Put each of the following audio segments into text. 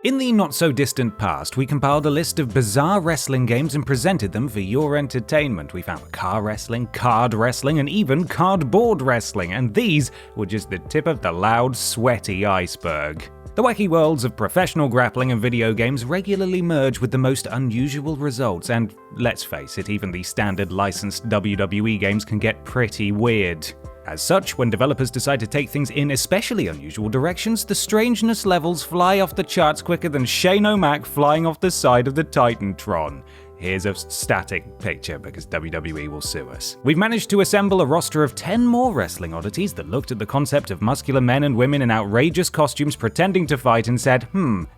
In the not-so-distant past, we compiled a list of bizarre wrestling games and presented them for your entertainment. We found car wrestling, card wrestling, and even cardboard wrestling, and these were just the tip of the loud, sweaty iceberg. The wacky worlds of professional grappling and video games regularly merge with the most unusual results, and let's face it, even the standard licensed WWE games can get pretty weird. As such, when developers decide to take things in especially unusual directions, the strangeness levels fly off the charts quicker than Shane O'Mac flying off the side of the Titantron. Here's a static picture because WWE will sue us. We've managed to assemble a roster of 10 more wrestling oddities that looked at the concept of muscular men and women in outrageous costumes pretending to fight and said,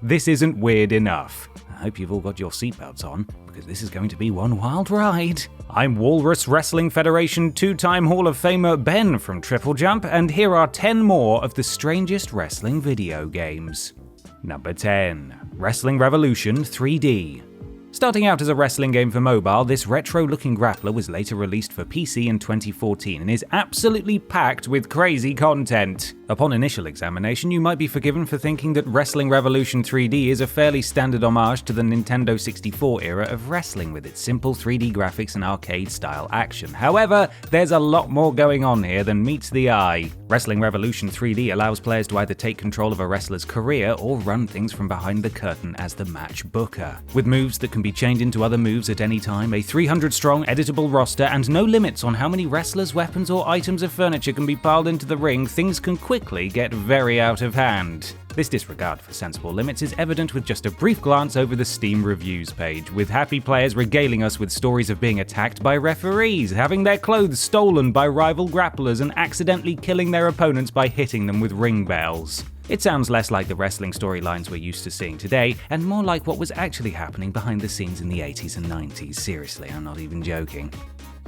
this isn't weird enough. I hope you've all got your seatbelts on, because this is going to be one wild ride. I'm Walrus Wrestling Federation two-time Hall of Famer Ben from TripleJump, and here are 10 more of the strangest wrestling video games. Number 10. Wrestling Revolution 3D. Starting out as a wrestling game for mobile, this retro-looking grappler was later released for PC in 2014 and is absolutely packed with crazy content. Upon initial examination, you might be forgiven for thinking that Wrestling Revolution 3D is a fairly standard homage to the Nintendo 64 era of wrestling with its simple 3D graphics and arcade-style action. However, there's a lot more going on here than meets the eye. Wrestling Revolution 3D allows players to either take control of a wrestler's career or run things from behind the curtain as the match booker. With moves that can be chained into other moves at any time, a 300-strong editable roster, and no limits on how many wrestlers, weapons, or items of furniture can be piled into the ring, things can quickly get very out of hand. This disregard for sensible limits is evident with just a brief glance over the Steam reviews page, with happy players regaling us with stories of being attacked by referees, having their clothes stolen by rival grapplers, and accidentally killing their opponents by hitting them with ring bells. It sounds less like the wrestling storylines we're used to seeing today, and more like what was actually happening behind the scenes in the 80s and 90s. Seriously, I'm not even joking.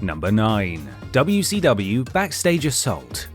Number 9. WCW Backstage Assault.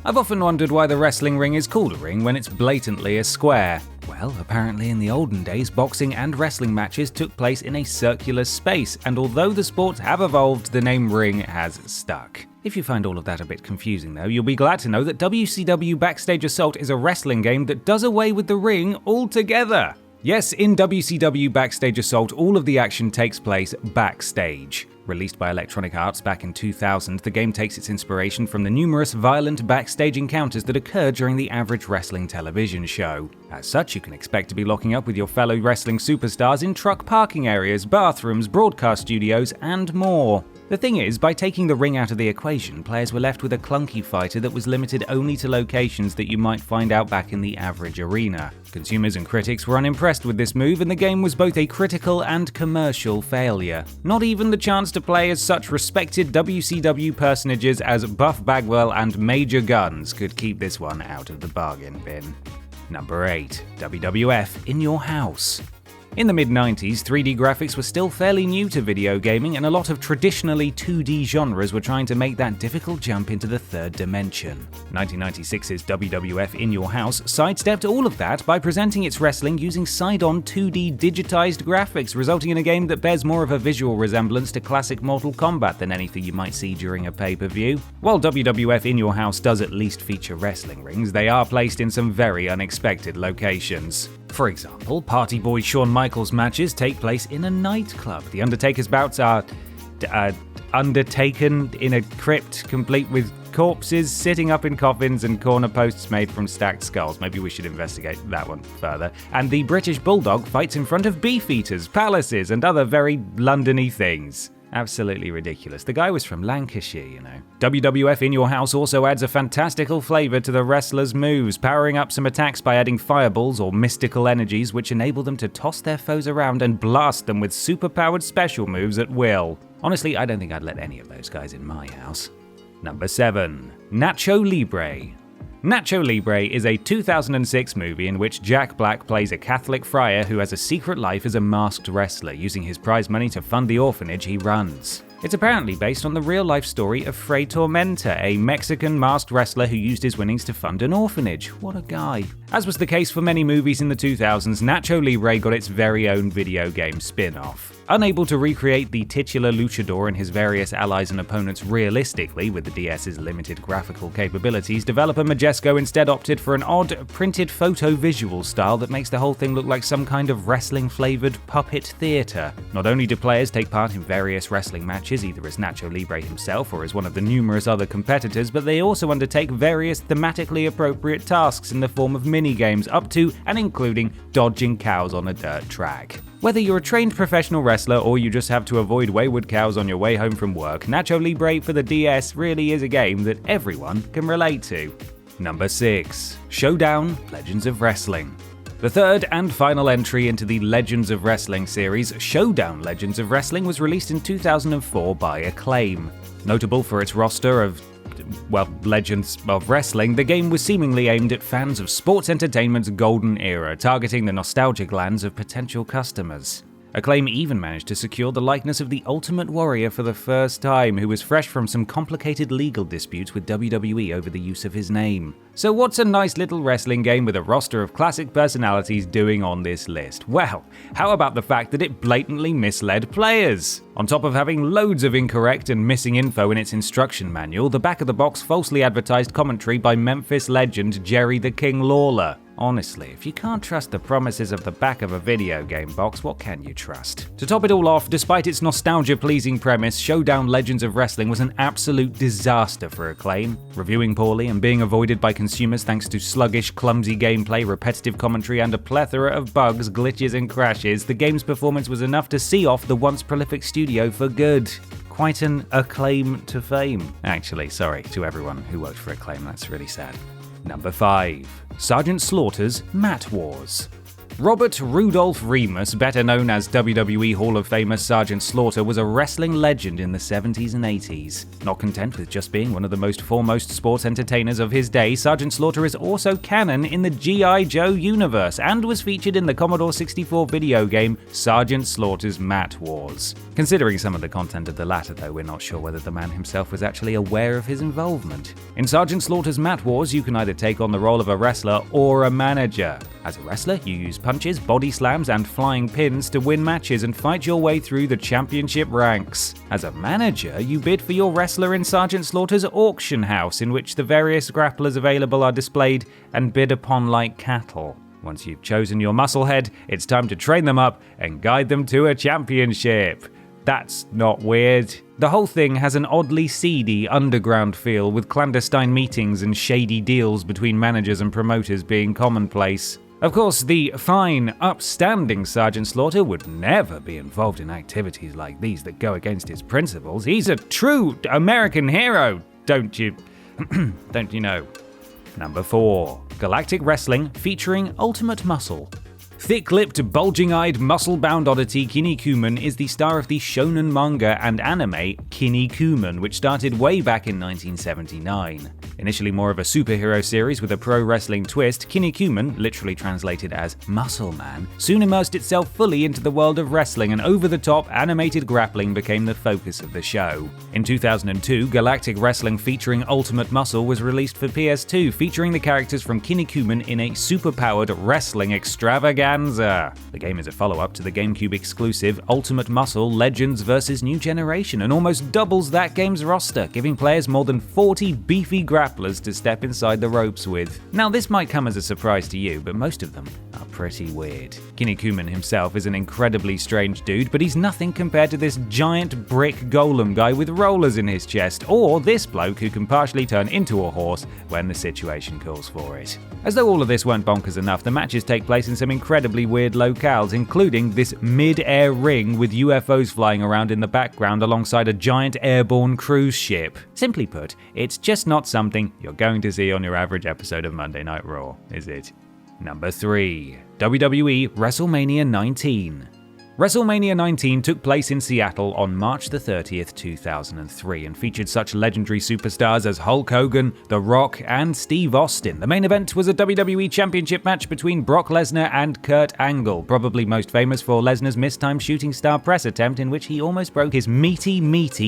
I've often wondered why the wrestling ring is called a ring when it's blatantly a square. Well, apparently in the olden days, boxing and wrestling matches took place in a circular space, and although the sports have evolved, the name ring has stuck. If you find all of that a bit confusing though, you'll be glad to know that WCW Backstage Assault is a wrestling game that does away with the ring altogether. Yes, in WCW Backstage Assault, all of the action takes place backstage. Released by Electronic Arts back in 2000, the game takes its inspiration from the numerous violent backstage encounters that occur during the average wrestling television show. As such, you can expect to be locking up with your fellow wrestling superstars in truck parking areas, bathrooms, broadcast studios, and more. The thing is, by taking the ring out of the equation, players were left with a clunky fighter that was limited only to locations that you might find out back in the average arena. Consumers and critics were unimpressed with this move, and the game was both a critical and commercial failure. Not even the chance to play as such respected WCW personages as Buff Bagwell and Major Guns could keep this one out of the bargain bin. Number 8. WWF In Your House. In the mid-90s, 3D graphics were still fairly new to video gaming, and a lot of traditionally 2D genres were trying to make that difficult jump into the third dimension. 1996's WWF In Your House sidestepped all of that by presenting its wrestling using side-on 2D digitized graphics, resulting in a game that bears more of a visual resemblance to classic Mortal Kombat than anything you might see during a pay-per-view. While WWF In Your House does at least feature wrestling rings, they are placed in some very unexpected locations. For example, Party Boy Shawn Michaels matches take place in a nightclub. The Undertaker's bouts are undertaken in a crypt complete with corpses sitting up in coffins and corner posts made from stacked skulls. Maybe we should investigate that one further. And the British Bulldog fights in front of beefeaters, palaces, and other very London-y things. Absolutely ridiculous. The guy was from Lancashire, you know. WWF In Your House also adds a fantastical flavor to the wrestlers' moves, powering up some attacks by adding fireballs or mystical energies which enable them to toss their foes around and blast them with super-powered special moves at will. Honestly, I don't think I'd let any of those guys in my house. Number 7. Nacho Libre. Nacho Libre is a 2006 movie in which Jack Black plays a Catholic friar who has a secret life as a masked wrestler, using his prize money to fund the orphanage he runs. It's apparently based on the real-life story of Fray Tormenta, a Mexican masked wrestler who used his winnings to fund an orphanage. What a guy. As was the case for many movies in the 2000s, Nacho Libre got its very own video game spin-off. Unable to recreate the titular luchador and his various allies and opponents realistically with the DS's limited graphical capabilities, developer Majesco instead opted for an odd, printed photo-visual style that makes the whole thing look like some kind of wrestling-flavored puppet theater. Not only do players take part in various wrestling matches, either as Nacho Libre himself or as one of the numerous other competitors, but they also undertake various thematically appropriate tasks in the form of mini-games, up to and including dodging cows on a dirt track. Whether you're a trained professional wrestler or you just have to avoid wayward cows on your way home from work, Nacho Libre for the DS really is a game that everyone can relate to. Number 6. Showdown Legends of Wrestling. The third and final entry into the Legends of Wrestling series, Showdown Legends of Wrestling, was released in 2004 by Acclaim. Notable for its roster of Legends of Wrestling, the game was seemingly aimed at fans of sports entertainment's golden era, targeting the nostalgia glands of potential customers. Acclaim even managed to secure the likeness of the Ultimate Warrior for the first time, who was fresh from some complicated legal disputes with WWE over the use of his name. So what's a nice little wrestling game with a roster of classic personalities doing on this list? Well, how about the fact that it blatantly misled players? On top of having loads of incorrect and missing info in its instruction manual, the back of the box falsely advertised commentary by Memphis legend Jerry the King Lawler. Honestly, if you can't trust the promises of the back of a video game box, what can you trust? To top it all off, despite its nostalgia-pleasing premise, Showdown Legends of Wrestling was an absolute disaster for Acclaim. Reviewing poorly and being avoided by consumers thanks to sluggish, clumsy gameplay, repetitive commentary, and a plethora of bugs, glitches, and crashes, the game's performance was enough to see off the once prolific studio for good. Quite an acclaim to fame. Actually, sorry to everyone who worked for Acclaim, that's really sad. Number 5. Sergeant Slaughter's Mat Wars. Robert Rudolph Remus, better known as WWE Hall of Famer Sergeant Slaughter, was a wrestling legend in the 70s and 80s. Not content with just being one of the most foremost sports entertainers of his day, Sergeant Slaughter is also canon in the G.I. Joe universe and was featured in the Commodore 64 video game Sergeant Slaughter's Mat Wars. Considering some of the content of the latter, though, we're not sure whether the man himself was actually aware of his involvement. In Sergeant Slaughter's Mat Wars, you can either take on the role of a wrestler or a manager. As a wrestler, you use punches, body slams, and flying pins to win matches and fight your way through the championship ranks. As a manager, you bid for your wrestler in Sergeant Slaughter's auction house, in which the various grapplers available are displayed and bid upon like cattle. Once you've chosen your musclehead, it's time to train them up and guide them to a championship. That's not weird. The whole thing has an oddly seedy underground feel, with clandestine meetings and shady deals between managers and promoters being commonplace. Of course, the fine, upstanding Sergeant Slaughter would never be involved in activities like these that go against his principles. He's a true American hero, don't you know? Number 4. Galactic Wrestling featuring Ultimate Muscle. Thick-lipped, bulging-eyed, muscle-bound oddity Kinnikuman is the star of the shonen manga and anime Kinnikuman, which started way back in 1979. Initially more of a superhero series with a pro wrestling twist, Kinnikuman, literally translated as Muscle Man, soon immersed itself fully into the world of wrestling, and over-the-top animated grappling became the focus of the show. In 2002, Galactic Wrestling featuring Ultimate Muscle was released for PS2, featuring the characters from Kinnikuman in a super-powered wrestling extravaganza. The game is a follow-up to the GameCube exclusive Ultimate Muscle Legends vs. New Generation, and almost doubles that game's roster, giving players more than 40 beefy grapplers to step inside the ropes with. Now, this might come as a surprise to you, but most of them are pretty weird. Kinnikuman himself is an incredibly strange dude, but he's nothing compared to this giant brick golem guy with rollers in his chest, or this bloke who can partially turn into a horse when the situation calls for it. As though all of this weren't bonkers enough, the matches take place in some incredibly weird locales, including this mid-air ring with UFOs flying around in the background alongside a giant airborne cruise ship. Simply put, it's just not something you're going to see on your average episode of Monday Night Raw, is it? Number 3. WWE WrestleMania 19. WrestleMania 19 took place in Seattle on March 30th, 2003, and featured such legendary superstars as Hulk Hogan, The Rock, and Steve Austin. The main event was a WWE Championship match between Brock Lesnar and Kurt Angle, probably most famous for Lesnar's mistimed shooting star press attempt in which he almost broke his meaty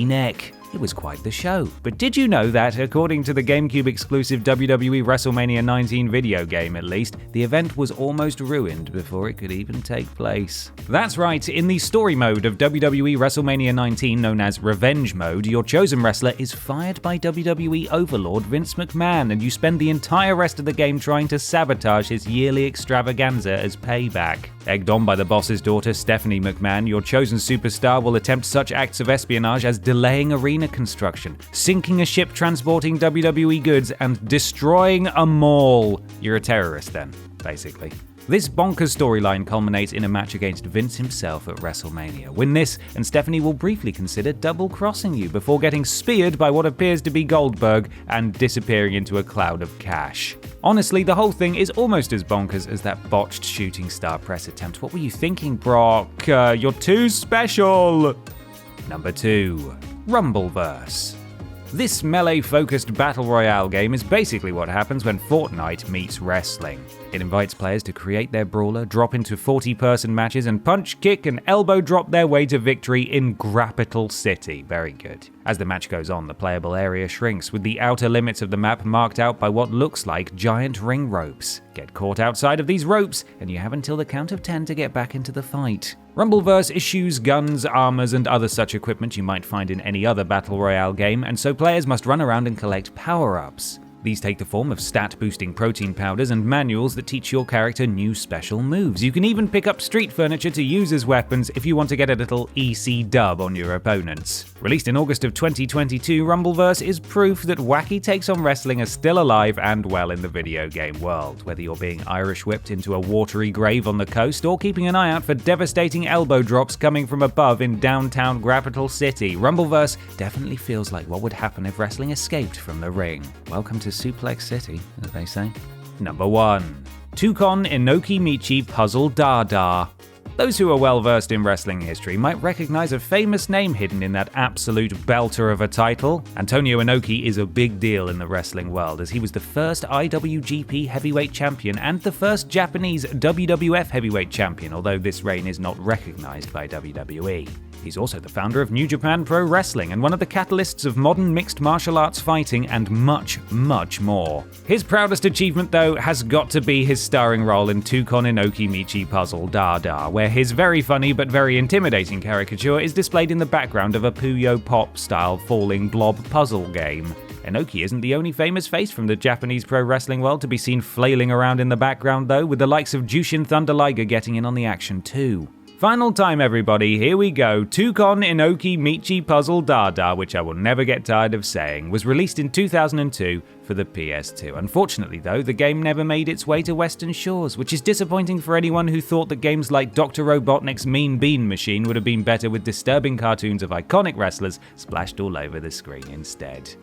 neck. It was quite the show. But did you know that, according to the GameCube exclusive WWE WrestleMania 19 video game at least, the event was almost ruined before it could even take place? That's right, in the story mode of WWE WrestleMania 19, known as Revenge Mode, your chosen wrestler is fired by WWE overlord Vince McMahon, and you spend the entire rest of the game trying to sabotage his yearly extravaganza as payback. Egged on by the boss's daughter Stephanie McMahon, your chosen superstar will attempt such acts of espionage as delaying arena construction, sinking a ship transporting WWE goods, and destroying a mall. You're a terrorist then, basically. This bonkers storyline culminates in a match against Vince himself at WrestleMania. Win this, and Stephanie will briefly consider double-crossing you before getting speared by what appears to be Goldberg and disappearing into a cloud of cash. Honestly, the whole thing is almost as bonkers as that botched shooting star press attempt. What were you thinking, Brock? You're too special! Number 2. Rumbleverse. This melee-focused battle royale game is basically what happens when Fortnite meets wrestling. It invites players to create their brawler, drop into 40-person matches, and punch, kick, and elbow drop their way to victory in Grappital City. Very good. As the match goes on, the playable area shrinks, with the outer limits of the map marked out by what looks like giant ring ropes. Get caught outside of these ropes, and you have until the count of 10 to get back into the fight. Rumbleverse issues guns, armors, and other such equipment you might find in any other battle royale game, and so players must run around and collect power-ups. These take the form of stat-boosting protein powders and manuals that teach your character new special moves. You can even pick up street furniture to use as weapons if you want to get a little EC dub on your opponents. Released in August of 2022, Rumbleverse is proof that wacky takes on wrestling are still alive and well in the video game world. Whether you're being Irish whipped into a watery grave on the coast or keeping an eye out for devastating elbow drops coming from above in downtown Grappital City, Rumbleverse definitely feels like what would happen if wrestling escaped from the ring. Welcome to Suplex City, as they say. Number 1. Tukon Inoki Michi Puzzle Dada. Those who are well versed in wrestling history might recognize a famous name hidden in that absolute belter of a title. Antonio Inoki is a big deal in the wrestling world, as he was the first IWGP Heavyweight Champion and the first Japanese WWF Heavyweight Champion, although this reign is not recognized by WWE. He's also the founder of New Japan Pro Wrestling and one of the catalysts of modern mixed martial arts fighting and much, much more. His proudest achievement, though, has got to be his starring role in Tukon Inoki Michi Puzzle Dada, where his very funny but very intimidating caricature is displayed in the background of a Puyo Pop-style falling blob puzzle game. Inoki isn't the only famous face from the Japanese pro wrestling world to be seen flailing around in the background, though, with the likes of Jushin Thunder Liger getting in on the action too. Final time, everybody, here we go. Tukon Inoki Michi Puzzle Dada, which I will never get tired of saying, was released in 2002 for the PS2. Unfortunately, though, the game never made its way to Western shores, which is disappointing for anyone who thought that games like Dr. Robotnik's Mean Bean Machine would have been better with disturbing cartoons of iconic wrestlers splashed all over the screen instead.